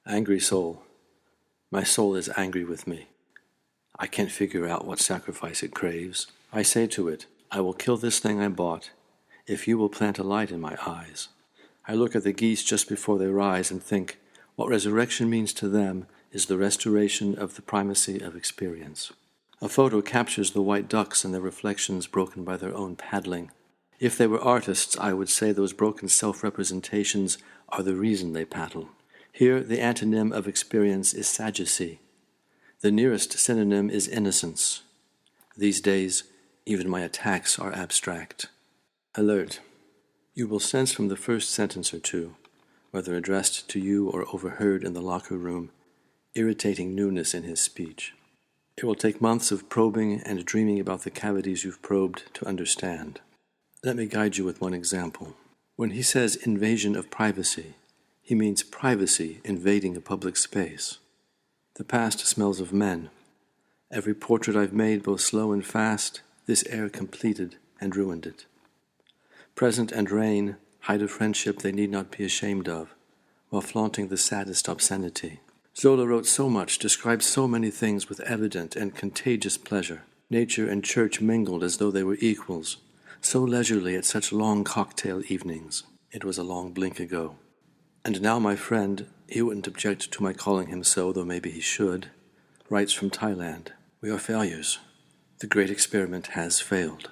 Angry soul. My soul is angry with me. I can't figure out what sacrifice it craves. I say to it, I will kill this thing I bought if you will plant a light in my eyes. I look at the geese just before they rise and think what resurrection means to them is the restoration of the primacy of experience. A photo captures the white ducks and their reflections broken by their own paddling. If they were artists, I would say those broken self-representations are the reason they paddle. Here, the antonym of experience is sadducee. The nearest synonym is innocence. These days, even my attacks are abstract. Alert. You will sense from the first sentence or two, whether addressed to you or overheard in the locker room, irritating newness in his speech. It will take months of probing and dreaming about the cavities you've probed to understand. Let me guide you with one example. When he says invasion of privacy, he means privacy invading a public space. The past smells of men. Every portrait I've made, both slow and fast, this air completed and ruined it. Present and rain hide a friendship they need not be ashamed of, while flaunting the saddest obscenity. Zola wrote so much, described so many things with evident and contagious pleasure. Nature and church mingled as though they were equals, so leisurely at such long cocktail evenings. It was a long blink ago. And now my friend, he wouldn't object to my calling him so, though maybe he should, writes from Thailand. We are failures. The great experiment has failed.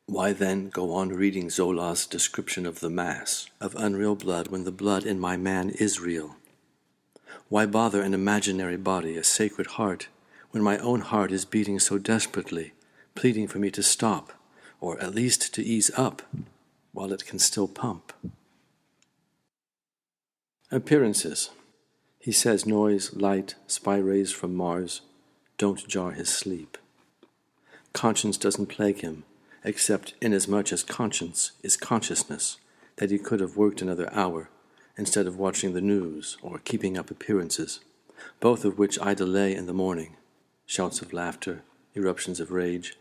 Why then go on reading Zola's description of the Mass, of unreal blood, when the blood in my man is real? Why bother an imaginary body, a sacred heart, when my own heart is beating so desperately, pleading for me to stop, or at least to ease up, while it can still pump? Appearances. He says noise, light, spy rays from Mars don't jar his sleep. Conscience doesn't plague him, except inasmuch as conscience is consciousness that he could have worked another hour instead of watching the news or keeping up appearances, both of which I delay in the morning, shouts of laughter, eruptions of rage,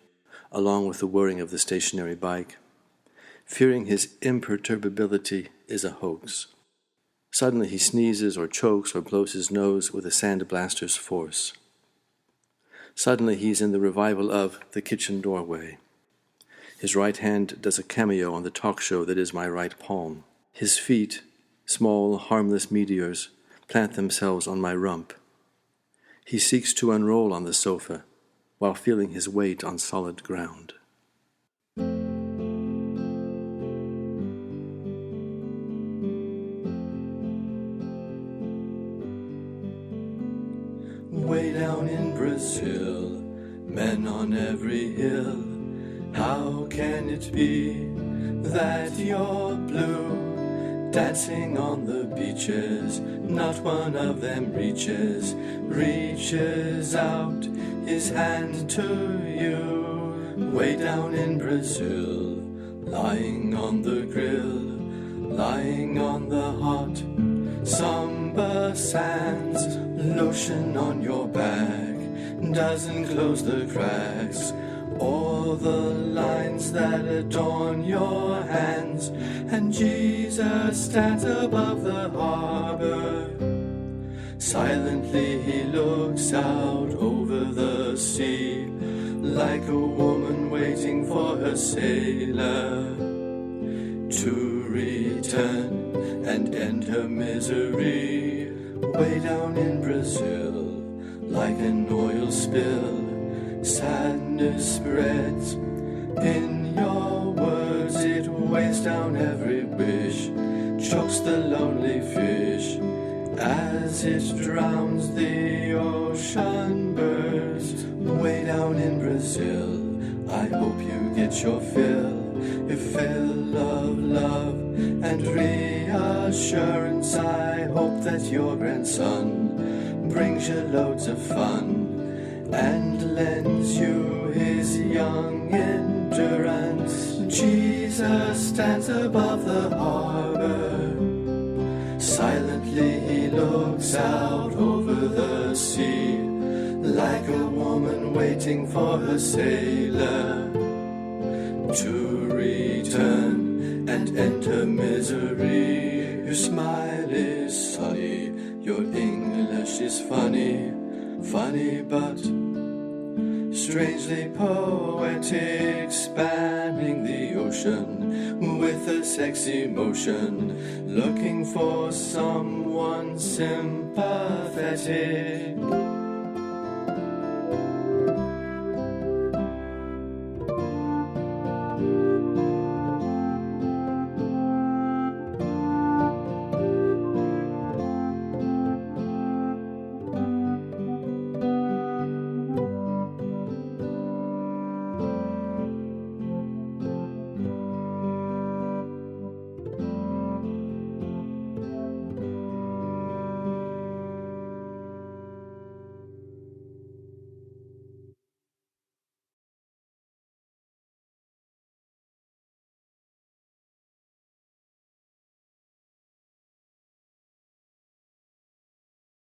along with the whirring of the stationary bike. Fearing his imperturbability is a hoax. Suddenly he sneezes or chokes or blows his nose with a sandblaster's force. Suddenly he's in the revival of The Kitchen Doorway. His right hand does a cameo on the talk show that is my right palm. His feet, small, harmless meteors, plant themselves on my rump. He seeks to unroll on the sofa while feeling his weight on solid ground. Way down in Brazil, men on every hill. How can it be that you're blue? Dancing on the beaches, not one of them reaches out his hand to you. Way down in Brazil, lying on the grill, lying on the hot samba sands. Lotion on your back doesn't close the cracks or the lines that adorn your hands. And Jesus stands above the harbor. Silently he looks out over the sea, like a woman waiting for her sailor to return and end her misery. Way down in Brazil, like an oil spill, sadness spreads in your words. It weighs down every wish, chokes the lonely fish as it drowns the ocean birds. Way down in Brazil, I hope you get your fill of love and reassurance. I hope that your grandson brings you loads of fun and lends you his young endurance. Jesus stands above the harbor. Silently he looks out over the sea, like a woman waiting for her sailor to return and end her misery. Your smile is sunny, your English She's funny, funny but strangely poetic, spanning the ocean with a sexy motion, looking for someone sympathetic.